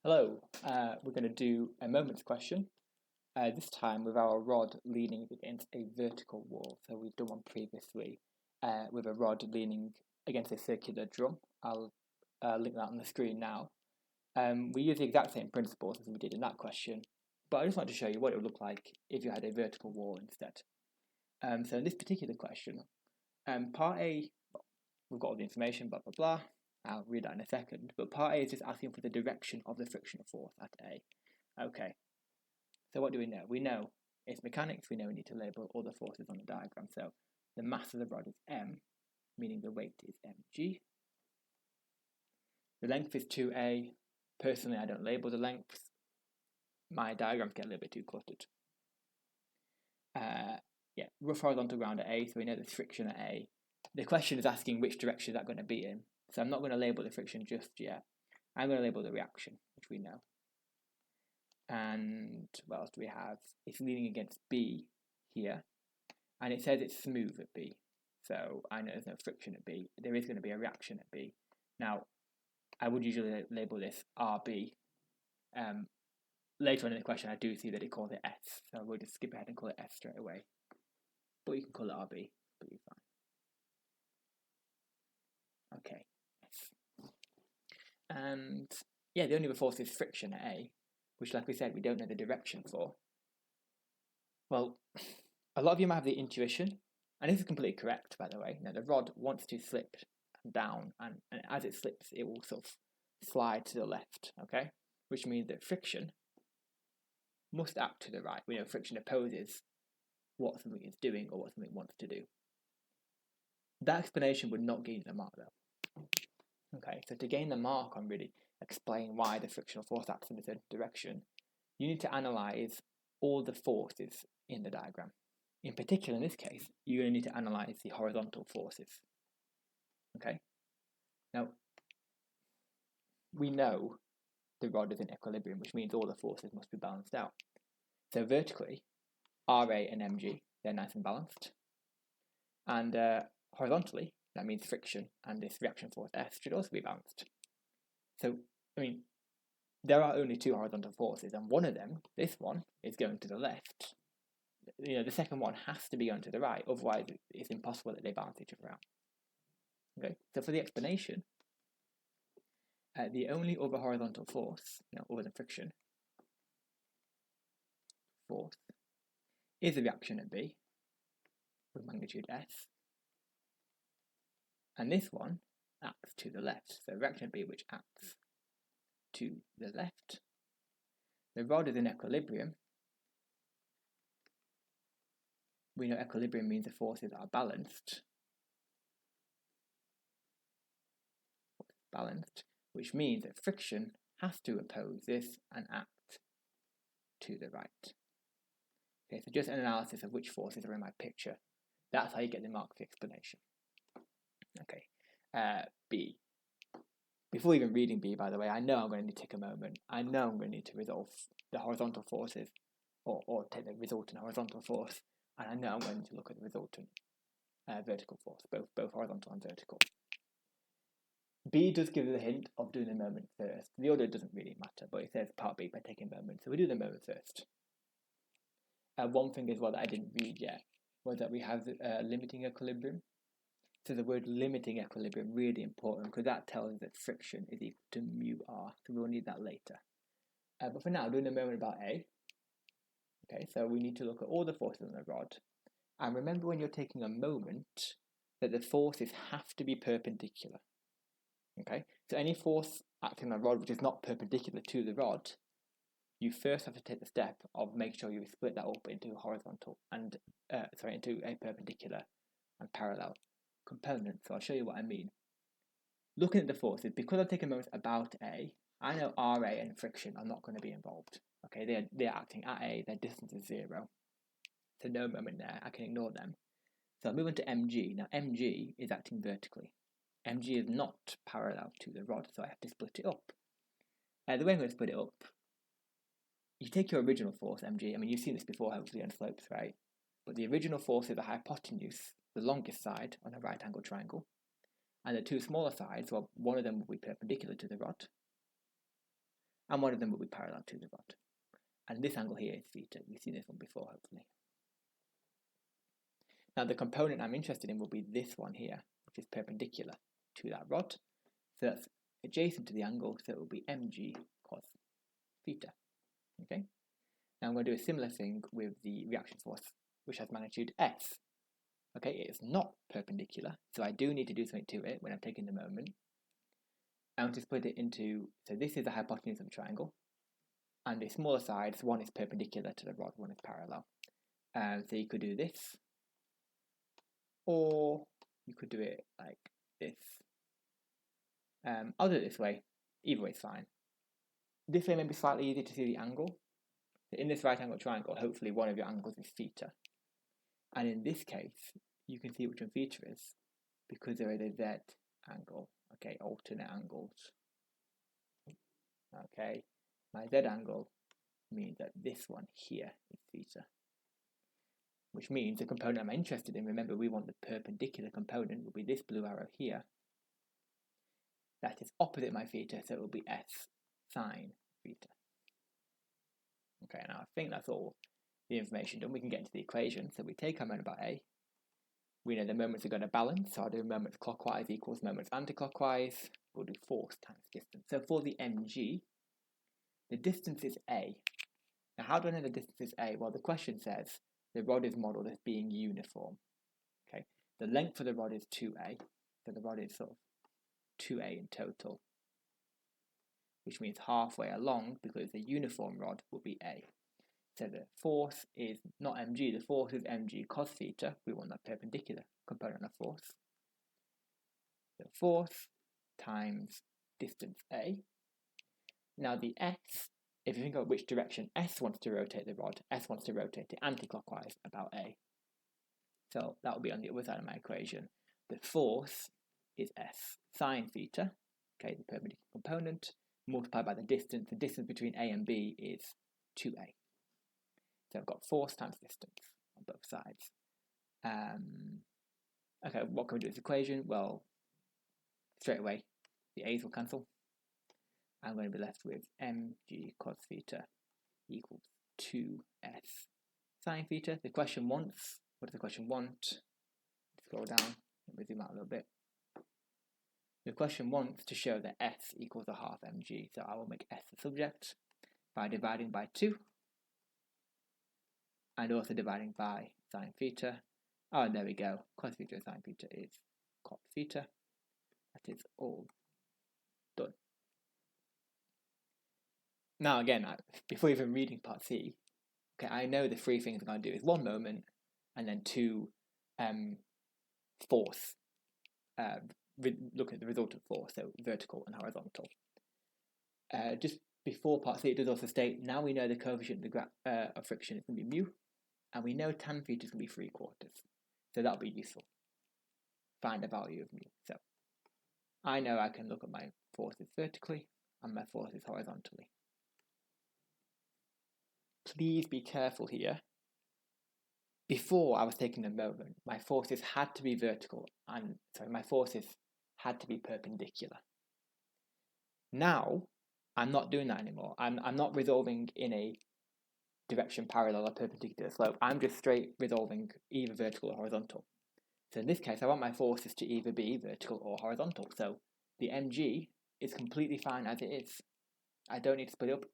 Hello, we're going to do a moments question, this time with our rod leaning against a vertical wall. So we've done one previously with a rod leaning against a circular drum. I'll link that on the screen now. We use the exact same principles as we did in that question, but I just want to show you what it would look like if you had a vertical wall instead. So in this particular question, part A, we've got all the information, blah, blah, blah. I'll read that in a second, but part A is just asking for the direction of the frictional force at A. Okay, so what do we know? We know it's mechanics, we know we need to label all the forces on the diagram. So the mass of the rod is M, meaning the weight is mg. The length is 2A. Personally, I don't label the lengths. My diagrams get a little bit too cluttered. Rough horizontal ground at A, so we know there's friction at A. The question is asking which direction is that going to be in. So I'm not going to label the friction just yet. I'm going to label the reaction, which we know. And what else do we have? It's leaning against B here. And it says it's smooth at B. So I know there's no friction at B. There is going to be a reaction at B. Now, I would usually label this RB. Later on in the question, I do see that it calls it S. So we'll just skip ahead and call it S straight away. But you can call it RB. But you're fine. Okay. And yeah, the only other force is friction at A, which, like we said, we don't know the direction for. Well, a lot of you might have the intuition, and this is completely correct, by the way. Now, the rod wants to slip down, and as it slips, it will sort of slide to the left, okay? Which means that friction must act to the right. We know friction opposes what something is doing or what something wants to do. That explanation would not gain the mark, though. Okay, so to gain the mark on really explain why the frictional force acts in a certain direction, you need to analyse all the forces in the diagram. In particular, in this case, you're going to need to analyse the horizontal forces. Okay, now we know the rod is in equilibrium, which means all the forces must be balanced out. So vertically, RA and mg, they're nice and balanced. And horizontally, that means friction and this reaction force S should also be balanced. So, I mean, there are only two horizontal forces, and one of them, this one, is going to the left. You know, the second one has to be going to the right, otherwise it's impossible that they balance each other out. Okay, so for the explanation, the only other horizontal force, other than friction, force, is the reaction at B with magnitude S. And this one acts to the left. So reaction at B, which acts to the left. The rod is in equilibrium. We know equilibrium means the forces are balanced. Balanced, which means that friction has to oppose this and act to the right. Okay, so just an analysis of which forces are in my picture. That's how you get the mark for the explanation. Okay, B. Before even reading B, by the way, I know I'm going to need to take a moment. I know I'm going to need to resolve the horizontal forces, or take the resultant horizontal force, and I know I'm going to look at the resultant vertical force, both horizontal and vertical. B does give us a hint of doing the moment first. The order doesn't really matter, but it says part B by taking a moment, so we do the moment first. One thing as well that I didn't read yet was that we have limiting equilibrium. So the word limiting equilibrium really important because that tells us that friction is equal to mu r. So we'll need that later. But for now, doing a moment about A. Okay, so we need to look at all the forces on the rod. And remember when you're taking a moment that the forces have to be perpendicular. Okay, so any force acting on a rod which is not perpendicular to the rod, you first have to take the step of make sure you split that up into horizontal and into a perpendicular and parallel component. So I'll show you what I mean. Looking at the forces, because I've taken moments about A, I know RA and friction are not going to be involved. Okay, they're acting at A, their distance is 0. So no moment there, I can ignore them. So I'll move on to mg. Now mg is acting vertically. mg is not parallel to the rod, so I have to split it up. The way I'm going to split it up, you take your original force, mg. I mean, you've seen this before, hopefully, on slopes, right? But the original force is the hypotenuse, the longest side on a right angle triangle. And the two smaller sides, well, one of them will be perpendicular to the rod. and one of them will be parallel to the rod. And this angle here is theta. You've seen this one before, hopefully. Now the component I'm interested in will be this one here, which is perpendicular to that rod. So that's adjacent to the angle, so it will be mg cos theta. Okay. Now I'm going to do a similar thing with the reaction force, which has magnitude S. Okay, it is not perpendicular, so I do need to do something to it when I'm taking the moment. I want to split it into, so this is the hypotenuse of the triangle, and the smaller sides, one is perpendicular to the rod, one is parallel. So you could do this, or you could do it like this. I'll do it this way, either way is fine. This way may be slightly easier to see the angle. In this right angle triangle, hopefully one of your angles is theta. And in this case, you can see which one theta is, because there is a Z angle, okay, alternate angles. Okay, my Z angle means that this one here is theta, which means the component I'm interested in, remember we want the perpendicular component, will be this blue arrow here. That is opposite my theta, so it will be S sine theta. Okay, now I think that's all the information done. We can get into the equation. So we take our moment about A. We know the moments are going to balance, so I'll do moments clockwise equals moments anticlockwise. We'll do force times distance. So for the mg, the distance is A. Now how do I know the distance is A? Well, the question says the rod is modelled as being uniform. Okay, the length of the rod is 2A, so the rod is sort of 2A in total, which means halfway along, because the uniform rod will be A. So the force is not mg, the force is mg cos theta. We want that perpendicular component of force. So force times distance A. Now the S, if you think of which direction S wants to rotate the rod, S wants to rotate it anticlockwise about A. So that will be on the other side of my equation. The force is S sine theta, okay, the perpendicular component, multiplied by the distance. The distance between A and B is 2A. So I've got force times distance on both sides. Okay, what can we do with this equation? Well, straight away, the A's will cancel. I'm going to be left with mg cos theta equals 2s sine theta. The question wants, what does the question want? Scroll down, let me zoom out a little bit. The question wants to show that s equals a half mg, so I will make s the subject by dividing by 2. And also dividing by sine theta. Oh, and there we go. Cos theta and sine theta is cot theta. That is all done. Now again, before even reading part C, okay, I know the 3 things I'm going to do is 1 moment, and then 2 force. Look at the result of force, so vertical and horizontal. Just before part C, it does also state, now we know the coefficient of friction is going to be mu, and we know tan theta is going to be 3/4. So that'll be useful. Find the value of mu. So I know I can look at my forces vertically and my forces horizontally. Please be careful here. Before I was taking the moment, my forces had to be vertical, and my forces had to be perpendicular. Now I'm not doing that anymore. I'm not resolving in a direction parallel or perpendicular slope. I'm just straight resolving either vertical or horizontal. So in this case, I want my forces to either be vertical or horizontal. So the mg is completely fine as it is. I don't need to split it up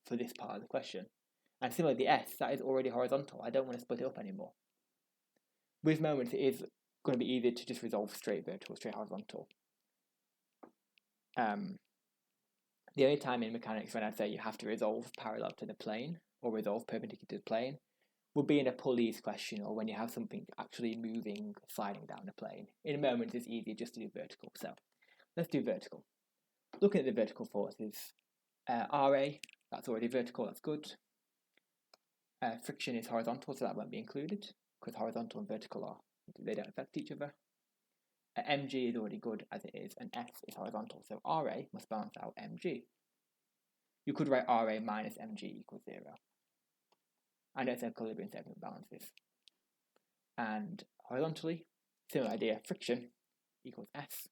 for this part of the question. And similarly, the s, that is already horizontal. I don't want to split it up anymore. With moments, it is going to be easier to just resolve straight vertical, straight horizontal. The only time in mechanics when I say you have to resolve parallel to the plane or resolve perpendicular to the plane would be in a pulleys question, or when you have something actually moving, sliding down the plane. In moments, it's easier just to do vertical. So let's do vertical. Looking at the vertical forces, RA, that's already vertical, that's good. Friction is horizontal, so that won't be included, because horizontal and vertical they don't affect each other. Mg is already good as it is, and S is horizontal, so Ra must balance out Mg. You could write Ra minus Mg equals 0. I know it's an equilibrium segment balances. And horizontally, similar idea, friction equals S.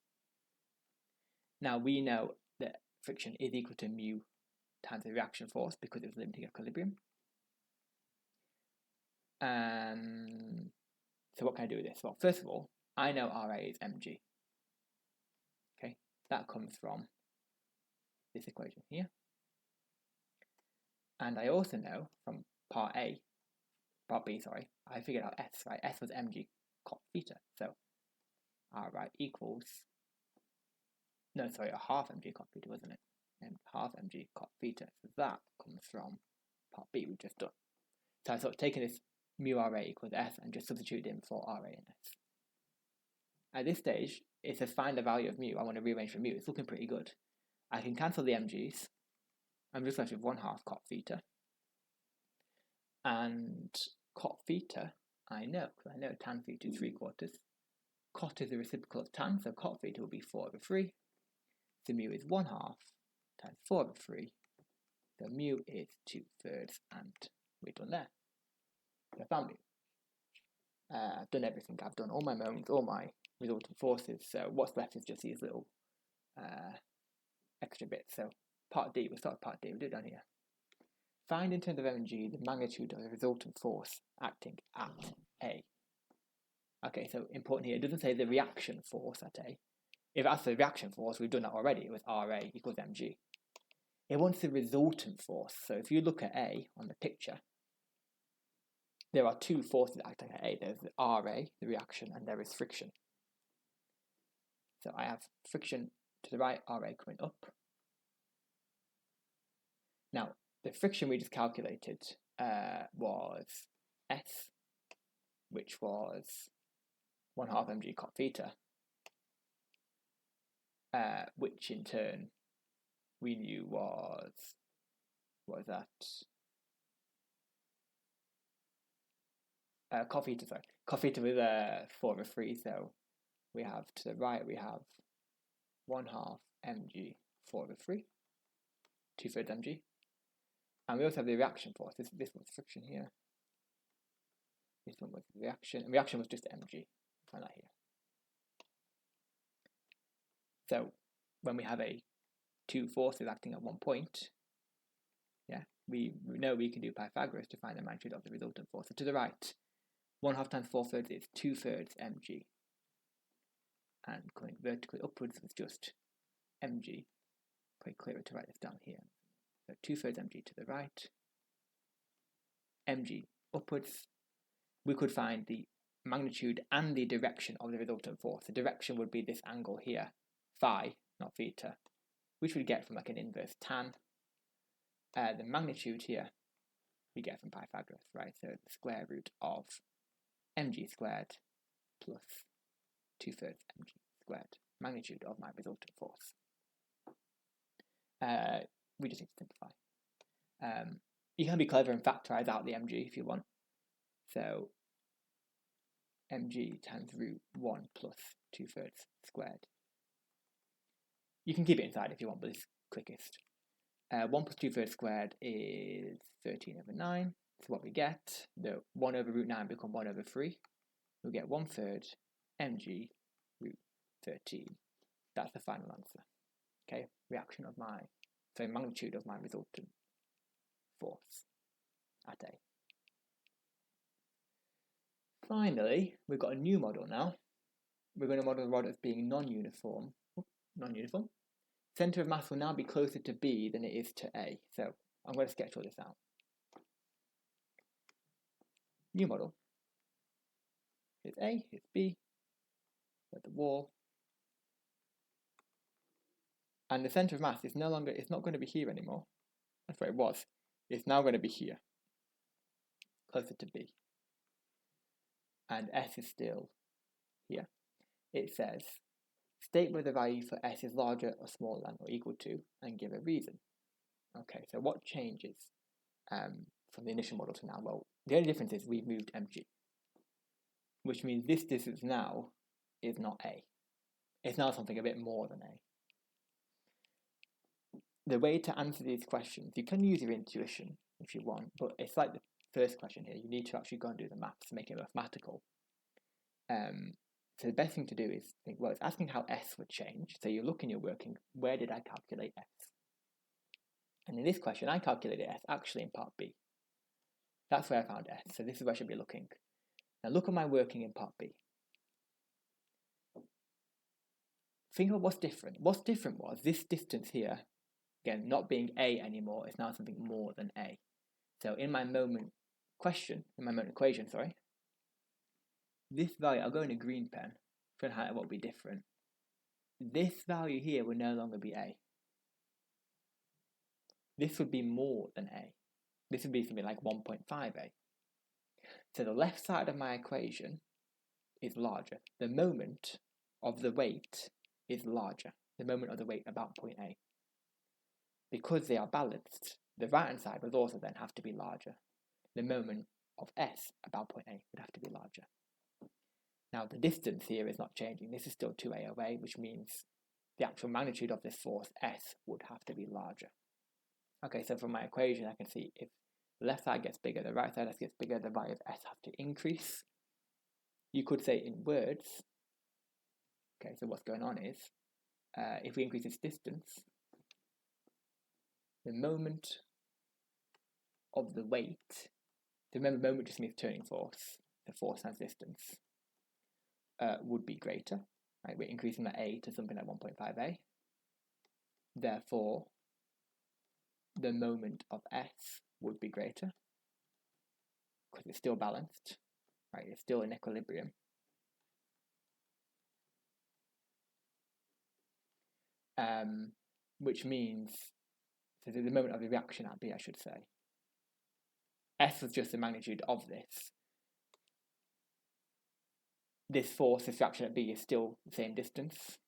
Now we know that friction is equal to mu times the reaction force because it was limiting equilibrium. So what can I do with this? Well, first of all, I know Ra is mg. Okay, that comes from this equation here. And I also know from part B, I figured out S, right? S was mg cot theta. So Ra equals, no, sorry, a half mg cot theta, wasn't it? And half mg cot theta. So that comes from part B we've just done. So I've sort of taken this mu Ra equals S and just substituted in for Ra and S. At this stage, it says find the value of mu. I want to rearrange for mu. It's looking pretty good. I can cancel the mg's. I'm just left with 1/2 cot theta. And cot theta, I know, because I know tan theta is 3/4. Cot is the reciprocal of tan, so cot theta will be 4/3. So mu is 1/2 times 4/3. So mu is 2/3, and we're done there. So I found mu. I've done everything. I've done all my moments, all my resultant forces. So what's left is just these little extra bits. So part D, we'll start with part D. We'll do it down here. Find in terms of mg the magnitude of the resultant force acting at A. Okay, so important here, it doesn't say the reaction force at A. If that's the reaction force, we've done that already with Ra equals mg. It wants the resultant force. So if you look at A on the picture, there are two forces acting at A. There's the Ra, the reaction, and there is friction. So I have friction to the right, Ra coming up. Now, the friction we just calculated was S, which was 1/2 mg cot theta, which in turn we knew was, what was that? Cot theta, sorry. Cot theta was 4/3, so we have to the right, we have 1/2 mg 4/3, 2/3 mg. And we also have the reaction force. This one's friction here. This one was reaction. And reaction was just mg. Find that here. So when we have two forces acting at one point, yeah, we know we can do Pythagoras to find the magnitude of the resultant force. So to the right, 1/2 times 4/3 is 2/3 mg. And going vertically upwards was just mg. Quite clearer to write this down here. So 2/3 mg to the right, mg upwards. We could find the magnitude and the direction of the resultant force. The direction would be this angle here, phi, not theta, which we get from like an inverse tan. The magnitude here we get from Pythagoras, right? So the square root of mg squared plus 2/3 mg squared, magnitude of my resultant force. We just need to simplify. You can be clever and factorize out the mg if you want. So mg times root 1 plus 2/3 squared. You can keep it inside if you want, but it's quickest. 1 plus 2/3 squared is 13/9. So what we get, the 1 over root 9 become 1/3. We'll get 1/3 mg root 13. That's the final answer. Okay, magnitude of my resultant force at A. Finally, we've got a new model now. We're going to model the rod as being non-uniform. Centre of mass will now be closer to B than it is to A. So I'm going to sketch all this out. New model. Here's A, here's B, at the wall. And the centre of mass is no longer, it's not going to be here anymore. That's where it was. It's now going to be here, closer to B. And S is still here. It says, state whether the value for S is larger or smaller than or equal to, and give a reason. Okay, so what changes from the initial model to now? Well, the only difference is we've moved mg, which means this distance now is not A. It's now something a bit more than A. The way to answer these questions, you can use your intuition if you want, but it's like the first question here. You need to actually go and do the maths to make it mathematical. So the best thing to do is think, well, it's asking how S would change. So you look in your working, where did I calculate S? And in this question, I calculated S actually in part B. That's where I found S, so this is where I should be looking. Now look at my working in part B. Think about what's different. What's different was this distance here, again, not being A anymore, is now something more than A. So in my moment equation, this value, I'll go in a green pen for what will be different. This value here will no longer be A. This would be more than A. This would be something like 1.5A. So the left side of my equation is larger. The moment of the weight is larger. The moment of the weight about point A. Because they are balanced, the right hand side would also then have to be larger. The moment of S about point A would have to be larger. Now the distance here is not changing. This is still 2A away, which means the actual magnitude of this force, S, would have to be larger. Okay, so from my equation, I can see if the left side gets bigger, the right side gets bigger, the value of S has to increase. You could say in words, okay, so what's going on is, if we increase this distance, the moment of the weight, remember moment just means turning force, the force times distance, would be greater. Right, we're increasing that A to something like 1.5A. Therefore, the moment of S would be greater because it's still balanced, right? It's still in equilibrium. Which means, so the moment of the reaction at B, I should say. S was just the magnitude of this. This force, this reaction at B is still the same distance.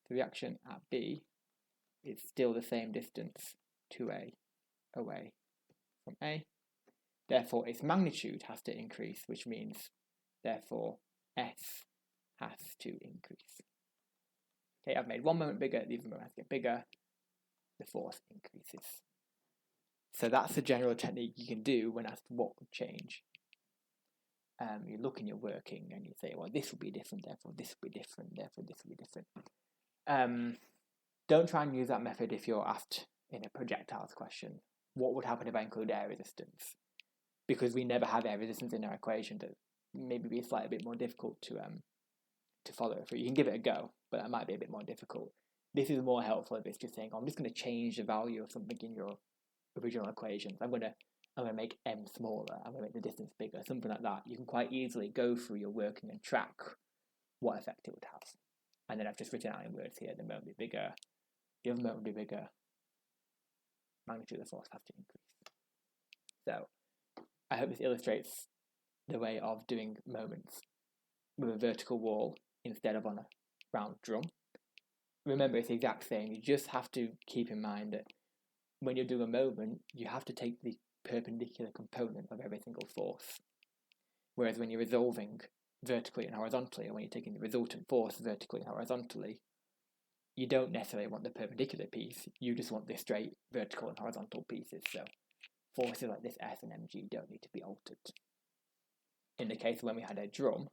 The reaction at B is still the same distance 2A away from A. Therefore, its magnitude has to increase, which means, therefore, S has to increase. Okay, I've made one moment bigger, the other moment has to get bigger, the force increases. So that's the general technique you can do when asked what would change. You look in your working and you say, well, this will be different, therefore this will be different, therefore this will be different. Don't try and use that method if you're asked in a projectiles question, what would happen if I include air resistance? Because we never have air resistance in our equation, that maybe be slightly bit more difficult to follow it through. You can give it a go, but that might be a bit more difficult. This is more helpful if it's just saying, oh, I'm just going to change the value of something in your original equations. I'm going to make m smaller, I'm going to make the distance bigger, something like that. You can quite easily go through your working and track what effect it would have. And then I've just written out in words here, the moment would be bigger, the other moment would be bigger, magnitude of the force has to increase. So I hope this illustrates the way of doing moments with a vertical wall instead of on a round drum. Remember, it's the exact same. You just have to keep in mind that when you're doing a moment, you have to take the perpendicular component of every single force. Whereas when you're resolving vertically and horizontally, or when you're taking the resultant force vertically and horizontally, you don't necessarily want the perpendicular piece, you just want the straight vertical and horizontal pieces. So forces like this S and mg don't need to be altered. In the case when we had a drum,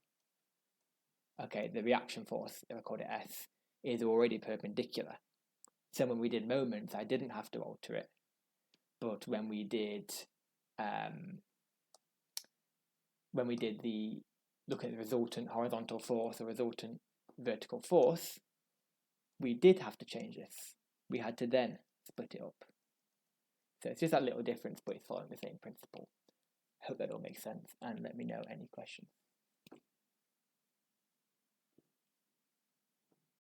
okay, the reaction force, if I called it S, is already perpendicular. So when we did moments, I didn't have to alter it. But when we did look at the resultant horizontal force or resultant vertical force, we did have to change this. We had to then split it up. So it's just that little difference, but it's following the same principle. Hope that all makes sense, and let me know any questions.